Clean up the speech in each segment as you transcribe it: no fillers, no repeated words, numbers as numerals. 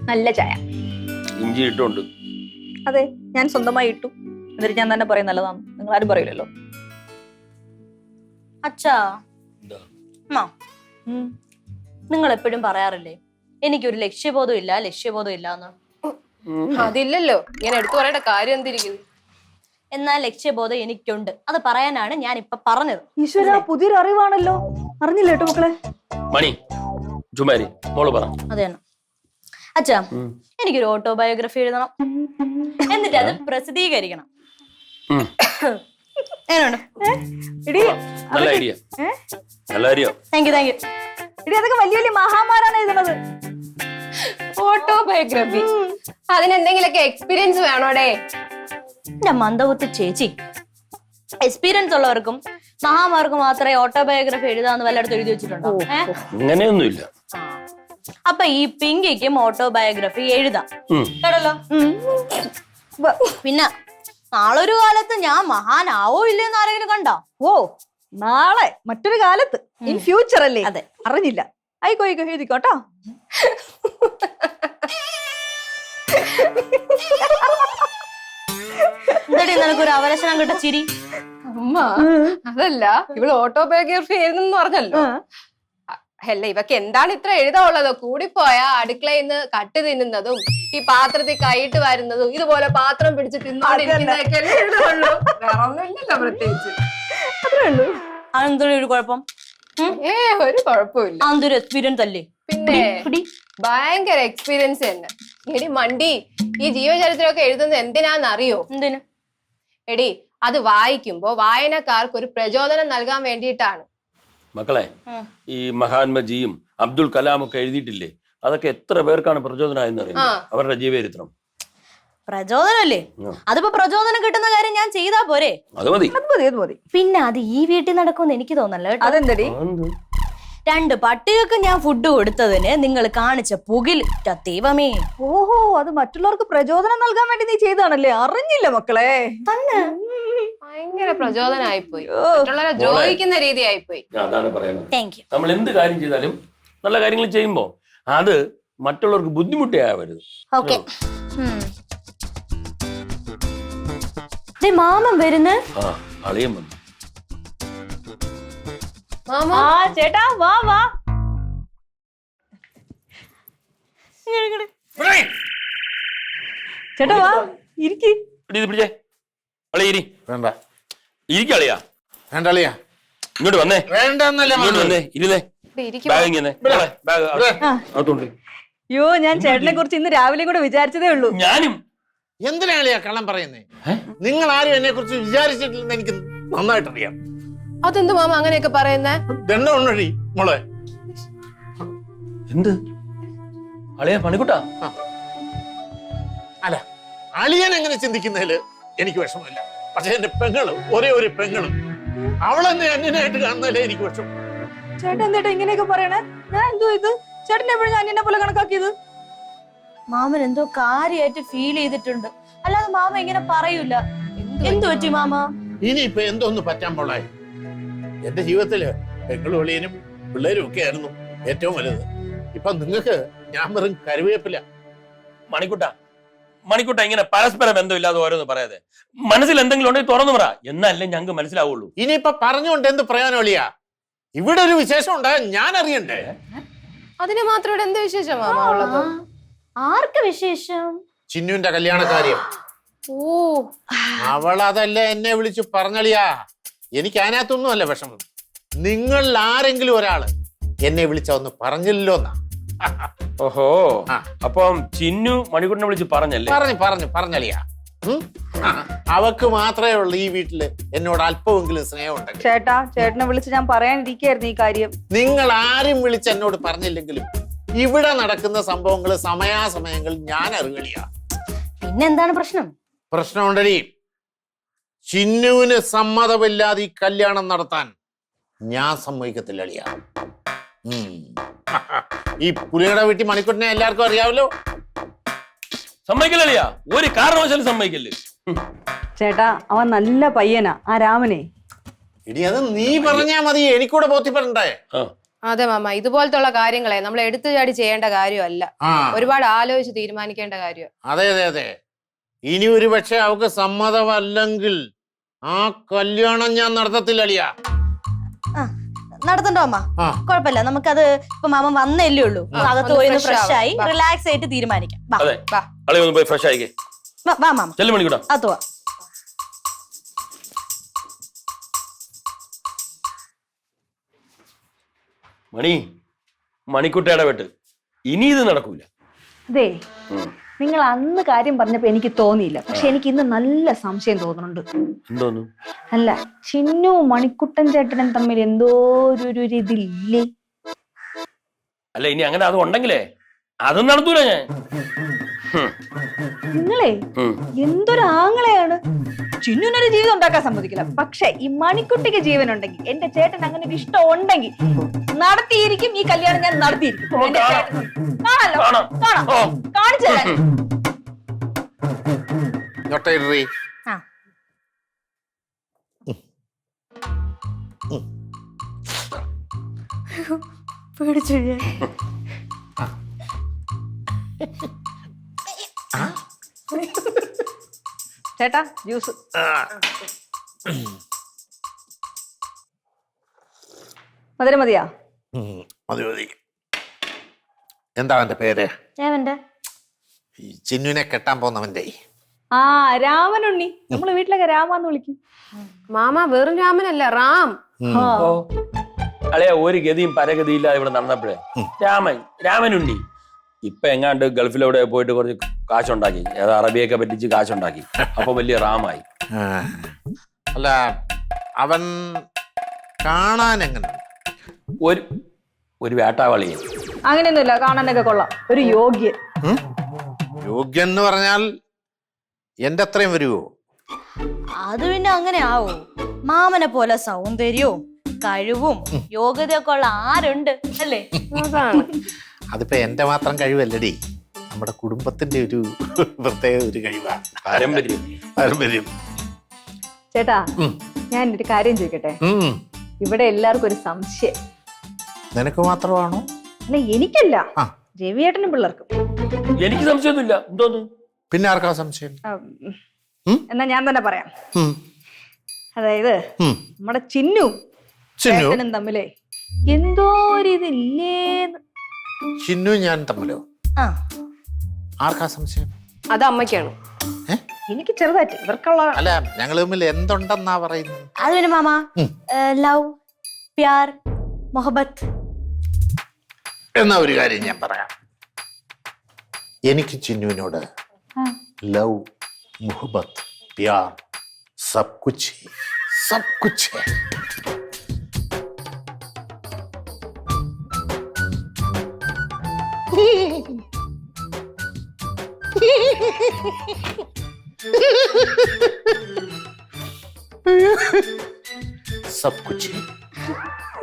നല്ല ചായ. ഇഞ്ചി ഇട്ടുണ്ട്. അതെ, ഞാൻ സ്വന്തമായി ഇട്ടു. എന്നിട്ട് ഞാൻ തന്നെ പറയും നല്ലതാണ്. നിങ്ങൾ ആരും പറയില്ലല്ലോ. അച്ഛാ, നിങ്ങൾ എപ്പോഴും പറയാറില്ലേ എനിക്കൊരു ലക്ഷ്യബോധം ഇല്ല എന്ന്. അതില്ലല്ലോ, ഞാൻ എടുത്തു പറയേണ്ട കാര്യം എന്തിരിക്കുന്നു. എന്നാൽ ലക്ഷ്യബോധം എനിക്കുണ്ട്. അത് പറയാനാണ് ഞാൻ ഇപ്പൊ പറഞ്ഞത്. ഈശ്വര, പുതിയൊരു അറിവാണല്ലോ. അറിഞ്ഞില്ല കേട്ടോ മക്കളെ. മണി ജുമാരി മോള് പറ. അതെയാണ് അച്ഛാ, എനിക്കൊരു ഓട്ടോബയോഗ്രഫി എഴുതണം. എന്നിട്ട് അത് പ്രസിദ്ധീകരിക്കണം. നല്ല ഐഡിയ. നല്ല ഐഡിയ. Thank you. ഇടി, അതൊക്കെ വലിയ വലിയ മഹാന്മാരാണ് എഴുതുന്നത്. ഓട്ടോബയോഗ്രഫി, അതിനെന്തെങ്കിലൊക്കെ എക്സ്പീരിയൻസ് വേണോടെ. എന്റെ മന്ദബുദ്ധി ചേച്ചി, എക്സ്പീരിയൻസ് ഉള്ളവർക്കും മഹാമാർക്കും മാത്രമേ ഓട്ടോബയോഗ്രഫി എഴുതാന്ന് വല്ലയിടത്ത് എഴുതി വെച്ചിട്ടുണ്ടോ? അങ്ങനെയൊന്നുമില്ല. അപ്പൊ ഈ പിങ്കിക്കും ഓട്ടോബയോഗ്രഫി എഴുതാം കേട്ടല്ലോ. പിന്നെ നാളൊരു കാലത്ത് ഞാൻ മഹാനാവോ ഇല്ലെന്ന് ആരെങ്കിലും കണ്ടോ? ഓ, നാളെ മറ്റൊരു കാലത്ത്, ഇൻ ഫ്യൂച്ചർ അല്ലേ? അതെ. അറിഞ്ഞില്ല. ആയിക്കോ എഴുതിക്കോട്ടോ. എന്താടി നിനക്കൊരു അവലക്ഷണം കിട്ട ചിരി? അമ്മ, അതല്ല, ഇവള് ഓട്ടോബയോഗ്രഫി എഴുതുന്നു പറഞ്ഞല്ലോ. അല്ല, ഇവക്ക് എന്താണ് ഇത്ര എഴുതാനുള്ളത്? കൂടിപ്പോയാ അടുക്കളയിൽ നിന്ന് കട്ട് തിന്നുന്നതും ഈ പാത്രത്തിൽ കൈയിട്ട് വരുന്നതും ഇതുപോലെ പാത്രം പിടിച്ച് തിന്നോണ്ടിരിക്കുന്നതൊക്കെ എഴുതുള്ളൂ. വേറെ ഒന്നുമില്ലല്ലോ പ്രത്യേകിച്ച്. അത്രേ ഉള്ളൂ. അതെന്തൊരു ഒരു കുഴപ്പം? ഒരു കുഴപ്പമില്ല. അതൊരു എക്സ്പീരിയൻസ് അല്ലേ? പിന്നെ ഭയങ്കര എക്സ്പീരിയൻസ് തന്നെ. എടി മണ്ടി, ഈ ജീവചരിത്രമൊക്കെ എഴുതുന്നത് എന്തിനാന്നറിയോ? എന്തിനു? എടി, അത് വായിക്കുമ്പോ വായനക്കാർക്ക് ഒരു പ്രചോദനം നൽകാൻ വേണ്ടിയിട്ടാണ്. മക്കളെ, ഈ മഹാത്മജിയും അബ്ദുൽ കലാം ഒക്കെ എഴുതിയിട്ടില്ലേ? അതൊക്കെ എത്ര പേർക്കാണ് പ്രചോദനമായെന്ന് അറിയാം. അവരുടെ ജീവചരിത്രം പ്രചോദനല്ലേ? അതിപ്പോ പ്രചോദനം കിട്ടുന്ന കാര്യം ഞാൻ ചെയ്താ പോരെ? അത് മതി. പിന്നെ അത് ഈ വീട്ടിൽ നടക്കുമെന്ന് എനിക്ക് തോന്നല്ലോ. അതെന്തടി? 2 പട്ടികൾക്ക് ഞാൻ ഫുഡ് കൊടുത്തതിന് നിങ്ങൾ കാണിച്ച പുകിൽ ദൈവമേ. ഓഹോ, അത് മറ്റുള്ളവർക്ക് പ്രചോദനം നൽകാൻ വേണ്ടി നീ ചെയ്താണല്ലേ? അറിഞ്ഞില്ല മക്കളെ. തന്നെ ഭയങ്കര പ്രചോദനമായിപ്പോയി. മറ്റുള്ളവരെ ദ്രോഹിക്കുന്ന രീതി ആയിപ്പോയി. അതാണ് പറയുന്നത്. Thank you. നമ്മൾ എന്ത് കാര്യം ചെയ്താലും നല്ല കാര്യങ്ങൾ ചെയ്യുമ്പോ അത് മറ്റുള്ളവർക്ക് ബുദ്ധിമുട്ടാവരുത്. ഓക്കെ. മാമൻ വരുന്ന അളിയൻ വന്നു. ചേട്ടാ വാ വാ. ചേട്ടാ വാ, ഇരിക്ക്. വേണ്ട, ഇരിക്കളിയാ. വേണ്ട അളിയാ, ഇങ്ങോട്ട് വന്നേ. വേണ്ടെന്നല്ലേ വന്നേ, ഇരുന്നേ. അയ്യോ, ഞാൻ ചേട്ടനെ കുറിച്ച് ഇന്ന് രാവിലെ കൂടെ വിചാരിച്ചതേ ഉള്ളൂ. ഞാനും. എന്തിനാ അളിയാ കള്ളം പറയുന്നേ? നിങ്ങൾ ആരും എന്നെ കുറിച്ച് വിചാരിച്ചിട്ടില്ലെന്ന് എനിക്ക് നന്നായിട്ട് അറിയാം. അതെന്ത് മാമ അങ്ങനെയൊക്കെ പറയുന്നേ? ദണ്ഡമുണ്ടടി മോളെ. എന്ത് അളിയാ പണിക്കുട്ടാ? അല്ല, അളിയൻ എങ്ങനെ ചിന്തിക്കുന്നതില് എനിക്ക് വിഷമമില്ല. പക്ഷെ എന്റെ പെങ്ങള്, ഒരേ ഒരു പെങ്ങള്, അവളെന്നെ അന്യനായിട്ട് കാണുന്നതല്ലേ എനിക്ക് വിഷമം. ചേട്ടൻ എന്തേട്ടാ ഇങ്ങനെയൊക്കെ പറയണേ? ഞാൻ എന്തോ ഇത് ചേട്ടൻ എപ്പോഴും ഞാൻ എന്നെ പോലെ കണക്കാക്കിയത്? മാമൻ എന്തോ കാര്യമായിട്ട് ഫീൽ ചെയ്തിട്ടുണ്ട്. അല്ലാതെ മാമ ഇങ്ങനെ പറയൂല. എന്തു പറ്റി മാമ? ഇനിയിപ്പൊ എന്തോന്ന് പറ്റാൻ പോളായി. എന്റെ ജീവിതത്തില് പെങ്ങളും അളിയനും പിള്ളേരും ഒക്കെ ആയിരുന്നു ഏറ്റവും വലുത്. ഇപ്പൊ നിങ്ങക്ക് ഞാൻ വെറും കരുവേപ്പില്ല. മണിക്കുട്ട ഇങ്ങനെ പരസ്പര ബന്ധമില്ലാതെ ഓരോന്ന് പറയാതെ, മനസ്സിൽ എന്തെങ്കിലും ഉണ്ടെങ്കിൽ തുറന്നു പറ, എന്നല്ലേ ഞങ്ങൾക്ക് മനസ്സിലാവുള്ളൂ. ഇനിയിപ്പൊ പറഞ്ഞുകൊണ്ട് എന്ത് പ്രയോജനം അളിയാ? ഇവിടെ ഒരു വിശേഷം ഉണ്ടായാൽ ഞാൻ അറിയണ്ടേ? അതിന് മാത്രം ഇവിടെ എന്ത് വിശേഷം മാമ ഉള്ളത്? ആർക്ക് വിശേഷം? ചിന്നുവിന്റെ കല്യാണ കാര്യം. ഓ, അവളതല്ലേ എന്നെ വിളിച്ചു പറഞ്ഞളിയാ. എനിക്ക് അതിനകത്തൊന്നും അല്ല വിഷമം. നിങ്ങൾ ആരെങ്കിലും ഒരാള് എന്നെ വിളിച്ച ഒന്ന് പറഞ്ഞില്ലോ എന്നാ. ഓഹോ, അപ്പം ചിന്നു മണിക്കുട്ടനെ വിളിച്ച് പറഞ്ഞല്ലേ? പറഞ്ഞളിയാ. അവക്ക് മാത്രമേ ഉള്ളൂ ഈ വീട്ടില് എന്നോട് അല്പമെങ്കിലും സ്നേഹം ഉണ്ടെങ്കിൽ. ചേട്ടനെ വിളിച്ച് ഞാൻ പറയാനിരിക്കായിരുന്നു ഈ കാര്യം. നിങ്ങൾ ആരും വിളിച്ച് എന്നോട് പറഞ്ഞില്ലെങ്കിലും ഇവിടെ നടക്കുന്ന സംഭവങ്ങൾ സമയാസമയങ്ങളിൽ ഞാൻ അറിയളിയാ. പിന്നെന്താണ് പ്രശ്നം? പ്രശ്നമുണ്ടടി. ചിന്നുവിന് സമ്മതമില്ലാതെ ഈ കല്യാണം നടത്താൻ ഞാൻ സമ്മതിക്കത്തില്ല അളിയാ. ഈ പുലിയുടെ വീട്ടിൽ മണിക്കുട്ടനെ എല്ലാവർക്കും അറിയാമല്ലോ. സമ്മതിക്കില്ല, ഒരു കാരണവശാലും സമ്മതിക്കില്ല. ചേട്ടാ, അവൻ നല്ല പയ്യനാ, ആ രാമനെ. ഇനി അത് നീ പറഞ്ഞാ മതി, എനിക്കൂടെ ബോധ്യപ്പെടണ്ടേ? ആ അതെ മാമ, ഇതുപോലത്തുള്ള കാര്യങ്ങളെ നമ്മൾ എടുത്തു ചാടി ചെയ്യേണ്ട കാര്യമല്ല, ഒരുപാട് ആലോചിച്ച് തീരുമാനിക്കേണ്ട കാര്യം. അതെ അതെ അതെ. ഇനി ഒരു പക്ഷെ അവക്ക് സമ്മതമല്ലെങ്കിൽ ആ കല്യാണം ഞാൻ നടത്തത്തില്ല അളിയ. നടത്തണ്ടോ അമ്മ? കുഴപ്പമില്ല, നമുക്കത് ഇപ്പൊ മാമ വന്നല്ലേ ഉള്ളൂ, അകത്ത് പോയി ഫ്രഷ് ആയി റിലാക്സ് ആയിട്ട് തീരുമാനിക്കാം. അതെ, അളി ഒന്ന് പോയി ഫ്രഷ് ആയിക്കേ. വാ മാമ, ചെല്ലു മണിക്കൂടാ. അത് വാ. മണിക്കുട്ടയുടെ വെട്ട് ഇനി ഇത് നടക്കൂല. അതെ, നിങ്ങൾ അന്ന് കാര്യം പറഞ്ഞപ്പോ എനിക്ക് തോന്നിയില്ല, പക്ഷെ എനിക്ക് ഇന്ന് നല്ല സംശയം തോന്നുന്നുണ്ട്. എന്തോന്നു? അല്ല, ചിന്നുവും മണിക്കുട്ടൻ ചേട്ടനും തമ്മിൽ എന്തോ ഒരു ഇതില്ലേ? അല്ല, ഇനി അങ്ങനെ അത് ഉണ്ടെങ്കിലേ അതും നടത്തൂല ഞാൻ. നിങ്ങളെ എന്തൊരു ആങ്ങളെയാണ്. ചിന്നുവിനൊരു ജീവിതം ഉണ്ടാക്കാൻ സമ്മതിക്കില്ല, പക്ഷെ ഈ മണിക്കുട്ടിക്ക് ജീവൻ ഉണ്ടെങ്കിൽ, എന്റെ ചേട്ടൻ അങ്ങനെ ഒരു ഇഷ്ടം ഉണ്ടെങ്കിൽ നടത്തിയിരിക്കും. ഈ കല്യാണം ഞാൻ നടത്തിയിരിക്കും. എന്റെ ചേട്ടൻ കാണല്ലോ, കാണാം, കാണിച്ചല്ലേ. പേടിച്ചു ചേട്ടാ, ജ്യൂസ്. മധുരം മതിയാ? മതി മതി. എന്താ അവന്റെ പേര്? ഈ ചിന്നുവിനെ കെട്ടാൻ പോന്നവന്റെ. ആ, രാമനുണ്ണി. നമ്മള് വീട്ടിലൊക്കെ രാമാന്ന് വിളിക്കും. മാമ വെറും രാമനല്ല, റാം. അളയാ, ഒരു ഗതിയും പരഗതിയില്ലാതെ ഇവിടെ നടന്നപ്പോഴേ രാമനുണ്ണി ഇപ്പൊ എങ്ങാണ്ട് ഗൾഫിലൂടെ പോയിട്ട് കുറച്ച് കാശുണ്ടാക്കി, ഏതാ അറബിയൊക്കെ പറ്റിച്ച് കാശുണ്ടാക്കി, അപ്പൊ വലിയ റാമായി. അല്ല, അവൻ കാണാൻ എങ്ങനെ? ഒരു വേട്ടാവളിയെ. അങ്ങനെയൊന്നുമില്ല, കാണാനൊക്കെ കൊള്ളാം. ഒരു യോഗ്യൻ. യോഗ്യൻ എന്ന് പറഞ്ഞാൽ എന്റെ അത്രയും വരുവോ? അത് പിന്നെ അങ്ങനെ ആവോ? മാമനെ പോലെ സൗന്ദര്യവും കഴിവും യോഗ്യതയൊക്കെ ഉള്ള ആരുണ്ട് അല്ലേ? അതിപ്പോ എന്റെ മാത്രം കഴിവല്ലടി, നമ്മുടെ കുടുംബത്തിന്റെ ഒരു പ്രത്യേക ഒരു കഴിവാണ്. പാരമ്പര്യം. ചേട്ടാ, ഞാൻ ഒരു കാര്യം ചോദിക്കട്ടെ? ഇവിടെ എല്ലാവർക്കും ഒരു സംശയം. നിനക്ക് മാത്രമാണോ? അല്ല, എനിക്കല്ല, രവിയേട്ടനും പിള്ളേർക്കും. എനിക്ക് സംശയമൊന്നുമില്ല. എന്തോന്ന്? പിന്നെ ആർക്കാ സംശയം? എന്നാ ഞാൻ തന്നെ പറയാം. അതായത് നമ്മുടെ ചിന്നും തമ്മിലേ എന്തോ ഒരു ഇതില്ലേന്ന്. ചിന്നു ഞാൻ തമ്മിലോ? ആർക്കാ സംശയം? അത് അമ്മയ്ക്കാണ്. എനിക്ക് ചെറുതായിട്ട്, ഇവർക്കുള്ള. അല്ല, ഞങ്ങൾ തമ്മിൽ എന്തുണ്ടെന്നാ പറയുന്നത്? അത് പിന്നെ മാമ, ലവ്, പ്യാർ, മൊഹബത്ത്. എന്നാ ഒരു കാര്യം ഞാൻ പറയാം. എനിക്ക് ചിന്നുവിനോട് ലവ്, മുഹബത്ത്, പ്യാർ, സബ് കുച്ച് സബ് കുച്ച്.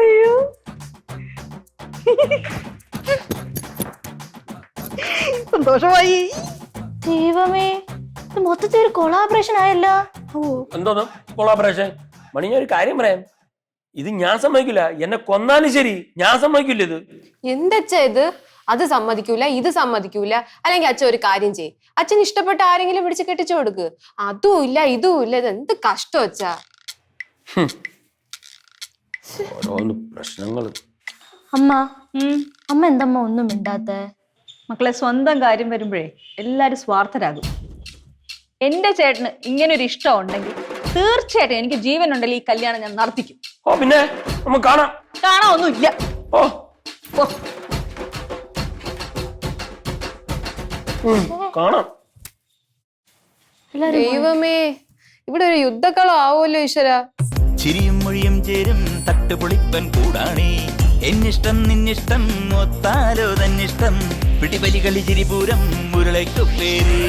അയ്യോ, സന്തോഷമായി. ദൈവമേ, ഇത് മൊത്തത്തിൽ ഒരു കൊളാബറേഷൻ ആയല്ലോ. എന്തോന്ന് കൊളാബറേഷൻ? മണി, ഞാൻ ഒരു കാര്യം പറയാം. ഇത് ഞാൻ സമ്മതിക്കില്ല. എന്നെ കൊന്നാലും ശരി ഞാൻ സമ്മതിക്കില്ല. ഇത് എന്തച്ചാ ഇത്? അത് സമ്മതിക്കൂല, ഇത് സമ്മതിക്കൂല. അല്ലെങ്കിൽ അച്ഛൻ ഒരു കാര്യം ചെയ്യ്, അച്ഛൻ ഇഷ്ടപ്പെട്ട ആരെങ്കിലും പിടിച്ച് കെട്ടിച്ചു കൊടുക്ക്. അതും ഇല്ല ഇതും ഇല്ല. ഇത് എന്ത് കഷ്ടം അച്ഛാ. ഓരോന്ന് പ്രശ്നങ്ങൾ. അമ്മ എന്തമ്മ ഒന്നും മിണ്ടാത്ത? മക്കളെ, സ്വന്തം കാര്യം വരുമ്പോഴേ എല്ലാരും സ്വാർത്ഥരാകും. എന്റെ ചേട്ടന് ഇങ്ങനെ ഒരു ഇഷ്ടം ഉണ്ടെങ്കിൽ തീർച്ചയായിട്ടും എനിക്ക് ജീവൻ ഉണ്ടെങ്കിൽ ഈ കല്യാണം ഞാൻ നടത്തിക്കും. ഓ, പിന്നെ നമുക്ക് കാണാം. ഒന്നുമില്ല. കാണാം. ദൈവമേ, ഇവിടെ ഒരു യുദ്ധക്കളം ആവുമല്ലോ ഈശ്വര. ചിരിയും മൊഴിയും ചേരും തട്ടുപൊളിപ്പൻ കൂടാണേ. എന്നിഷ്ടം നിന്നിഷ്ടം ഒത്താലോ തന്നിഷ്ടം. പിടിപലി കളി ചിരിപൂരം മുരളയ്ക്കു പേര്.